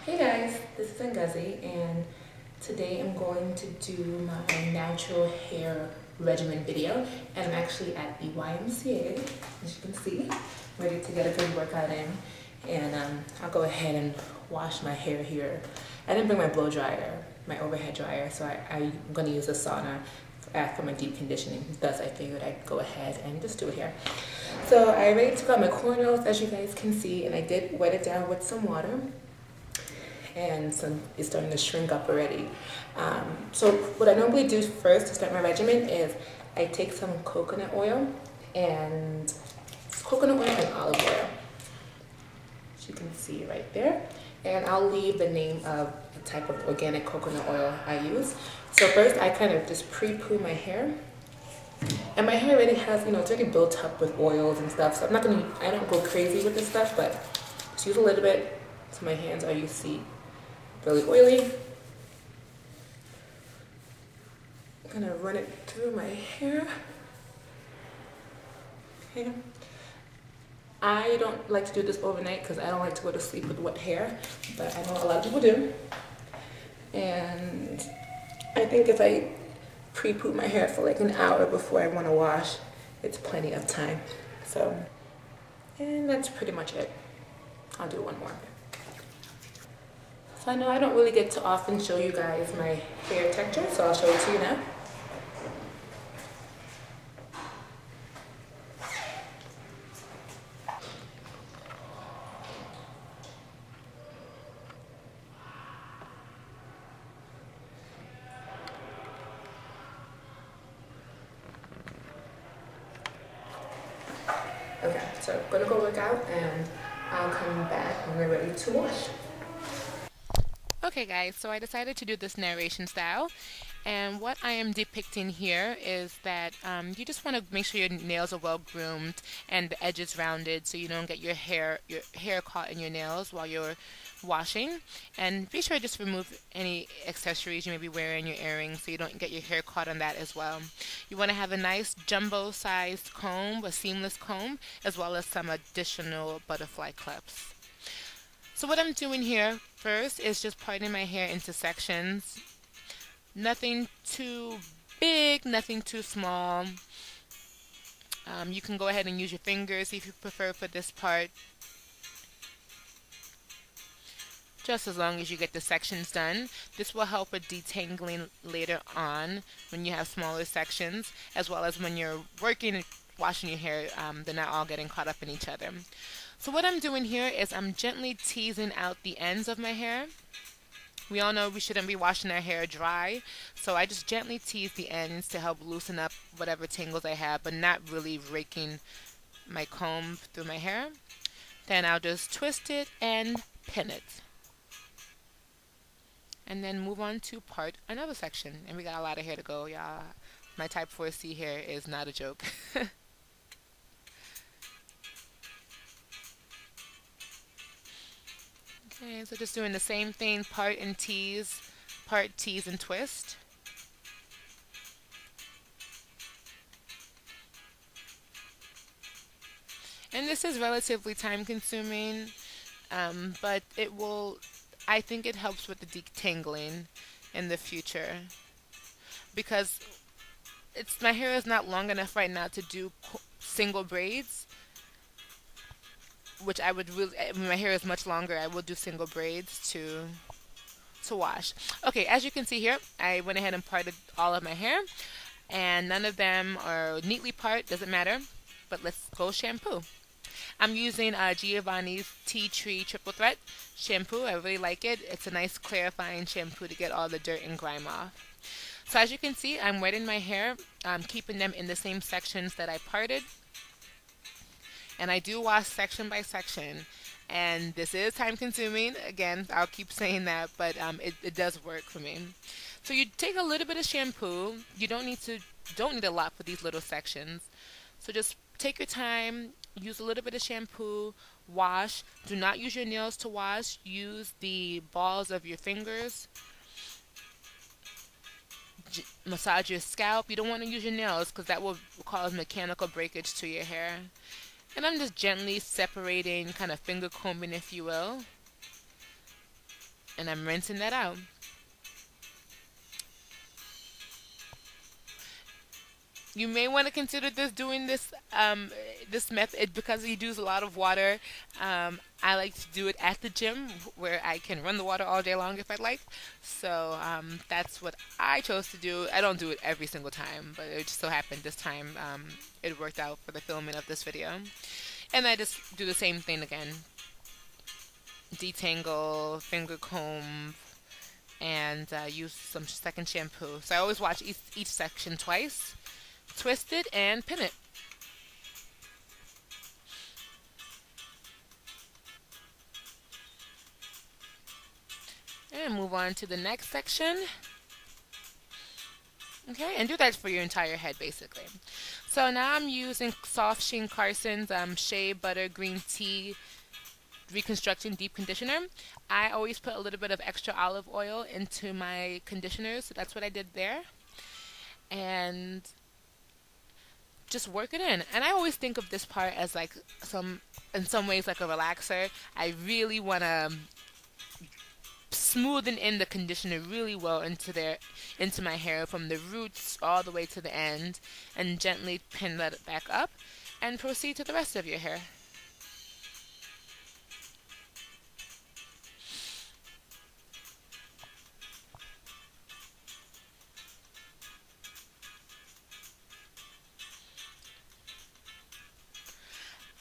Hey guys, this is Ngozi, and today I'm going to do my natural hair regimen video, and I'm actually at the YMCA, as you can see, ready to get a good workout in, and I'll go ahead and wash my hair here. I didn't bring my blow dryer, my overhead dryer, so I'm going to use a sauna for my deep conditioning. Thus, I figured I'd go ahead and just do it here. So I already took out my cornrows, as you guys can see, and I did wet it down with some water. And it's starting to shrink up already. So what I normally do first to start my regimen is I take some coconut oil and olive oil, as you can see right there. And I'll leave the name of the type of organic coconut oil I use. So first I kind of just pre-poo my hair. And my hair already has, it's already built up with oils and stuff. So I don't go crazy with this stuff, but just use a little bit so my hands are, you see, really oily. I'm gonna run it through my hair. Okay. I don't like to do this overnight because I don't like to go to sleep with wet hair, but I know a lot of people do. And I think if I pre-poo my hair for like an hour before I want to wash, it's plenty of time. So, and that's pretty much it. I'll do one more. So I know I don't really get to often show you guys my hair texture, so I'll show it to you now. Okay, so I'm gonna go work out and I'll come back when we're ready to wash. Okay guys, so I decided to do this narration style, and what I am depicting here is that you just want to make sure your nails are well groomed and the edges rounded so you don't get your hair caught in your nails while you're washing. And be sure to just remove any accessories you may be wearing, your earrings, so you don't get your hair caught on that as well. You want to have a nice jumbo sized comb, a seamless comb, as well as some additional butterfly clips. So what I'm doing here first is just parting my hair into sections. Nothing too big, nothing too small. You can go ahead and use your fingers if you prefer for this part. Just as long as you get the sections done. This will help with detangling later on when you have smaller sections, as well as when you're washing your hair, they're not all getting caught up in each other. So what I'm doing here is I'm gently teasing out the ends of my hair. We all know we shouldn't be washing our hair dry, so I just gently tease the ends to help loosen up whatever tangles I have, but not really raking my comb through my hair. Then I'll just twist it and pin it. And then move on to part another section. And we got a lot of hair to go, y'all. My type 4C hair is not a joke. Okay, so just doing the same thing, part tease and twist. And this is relatively time consuming, but I think it helps with the detangling in the future, because my hair is not long enough right now to do single braids, which I would really, when my hair is much longer, I will do single braids to wash. Okay, as you can see here, I went ahead and parted all of my hair, and none of them are neatly parted, doesn't matter, but let's go shampoo. I'm using Giovanni's Tea Tree Triple Threat shampoo. I really like it. It's a nice clarifying shampoo to get all the dirt and grime off. So as you can see, I'm wetting my hair, keeping them in the same sections that I parted. And I do wash section by section, and this is time consuming. Again, I'll keep saying that, but it does work for me. So you take a little bit of shampoo. You don't need a lot for these little sections. So just take your time, use a little bit of shampoo, wash. Do not use your nails to wash. Use the balls of your fingers. Massage your scalp. You don't want to use your nails because that will cause mechanical breakage to your hair. And I'm just gently separating, kind of finger combing if you will. and I'm rinsing that out. You may want to consider doing this method because you use a lot of water. I like to do it at the gym where I can run the water all day long if I'd like. So that's what I chose to do. I don't do it every single time, but it just so happened this time it worked out for the filming of this video. And I just do the same thing again. Detangle, finger comb, and use some second shampoo. So I always watch each section twice, twist it, and pin it. And move on to the next section. Okay, and do that for your entire head basically. So now I'm using SoftSheen Carson's Shea Butter Green Tea Reconstruction Deep Conditioner. I always put a little bit of extra olive oil into my conditioners, so that's what I did there. And just work it in. And I always think of this part as like in some ways like a relaxer. I really want to smoothen in the conditioner really well into my hair from the roots all the way to the end, and gently pin that back up and proceed to the rest of your hair.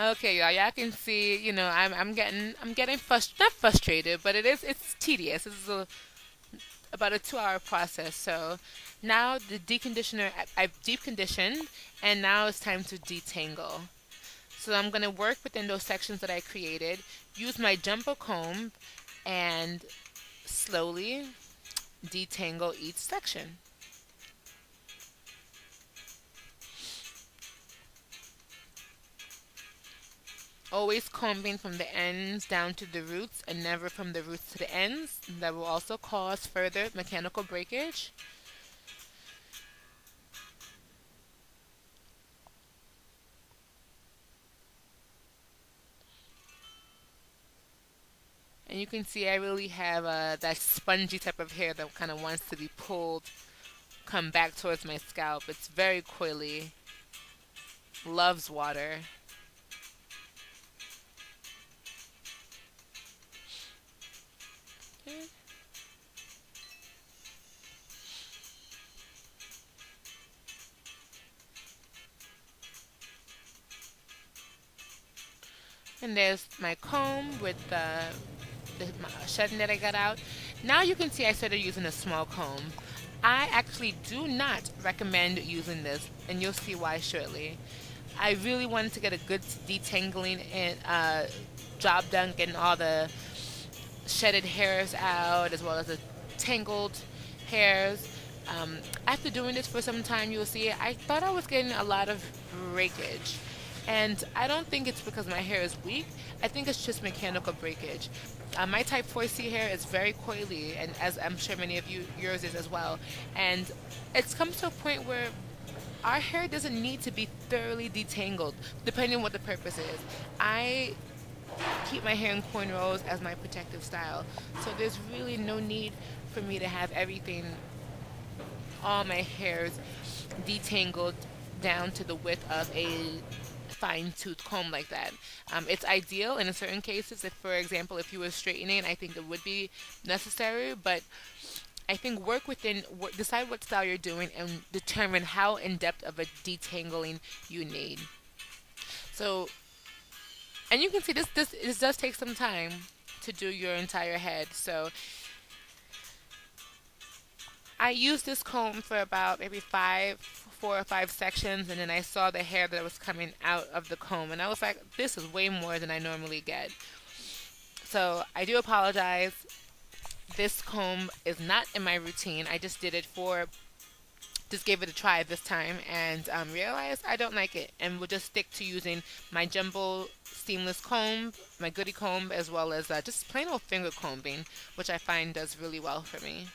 Okay, y'all can see, I'm getting not frustrated, but it's tedious. This is about a 2-hour process. So now the deconditioner, I've deep conditioned, and now it's time to detangle. So I'm going to work within those sections that I created, use my jumbo comb, and slowly detangle each section. Always combing from the ends down to the roots and never from the roots to the ends. That will also cause further mechanical breakage. And you can see I really have that spongy type of hair that kind of wants to be pulled, come back towards my scalp. It's very coily, loves water. Okay. And there's my comb with the shedding that I got out. Now you can see I started using a small comb. I actually do not recommend using this, and you'll see why shortly. I really wanted to get a good detangling and job done, getting all the shedded hairs out as well as the tangled hairs. After doing this for some time, you'll see I thought I was getting a lot of breakage. And I don't think it's because my hair is weak. I think it's just mechanical breakage. My type 4C hair is very coily, and as I'm sure many of yours is as well. And it's come to a point where our hair doesn't need to be thoroughly detangled, depending on what the purpose is. I keep my hair in cornrows as my protective style, so there's really no need for me to have all my hairs detangled down to the width of a fine-tooth comb like that. It's ideal in certain cases. If, for example, if you were straightening, I think it would be necessary, but I think decide what style you're doing and determine how in-depth of a detangling you need. So, and you can see this does take some time to do your entire head. So I used this comb for about maybe 4 or 5 sections, and then I saw the hair that was coming out of the comb, and I was like, this is way more than I normally get. So I do apologize. This comb is not in my routine. I just gave it a try this time, and realized I don't like it, and will just stick to using my jumbo seamless comb, my goodie comb, as well as just plain old finger combing, which I find does really well for me.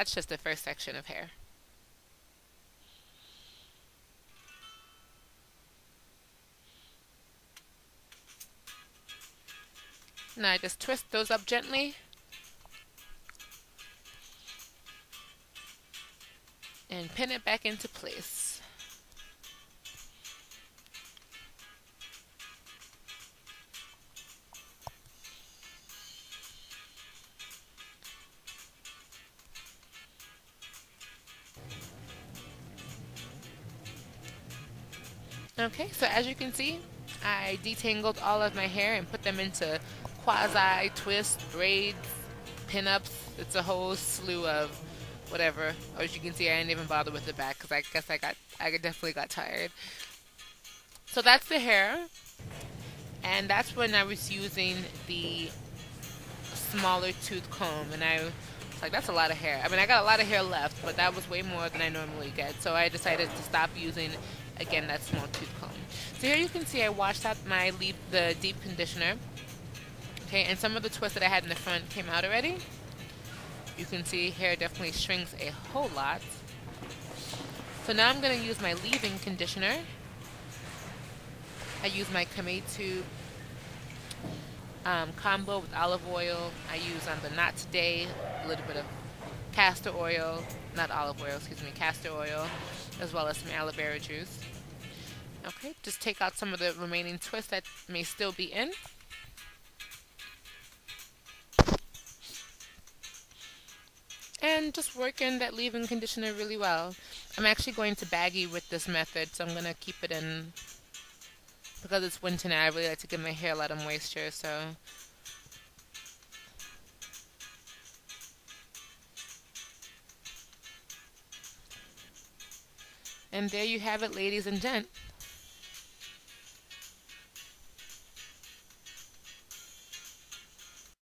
that's just the first section of hair. Now I just twist those up gently and pin it back into place. Okay, so as you can see, I detangled all of my hair and put them into quasi, twist, braids, pin-ups. It's a whole slew of whatever. As you can see, I didn't even bother with the back because I guess I definitely got tired. So that's the hair, and that's when I was using the smaller tooth comb, and I was like, that's a lot of hair. I mean, I got a lot of hair left, but that was way more than I normally get, so I decided to stop using, again, that small tooth comb. So here you can see I washed out the deep conditioner. Okay, and some of the twists that I had in the front came out already. You can see hair definitely shrinks a whole lot. So now I'm going to use my leave-in conditioner. I use my Kimmaytube combo with olive oil. I use on the Not Today a little bit of castor oil, not olive oil, excuse me, castor oil, as well as some aloe vera juice. Okay, just take out some of the remaining twists that may still be in. And just work in that leave-in conditioner really well. I'm actually going to baggy with this method, so I'm going to keep it in, because it's winter now, I really like to give my hair a lot of moisture, so. And there you have it, ladies and gents.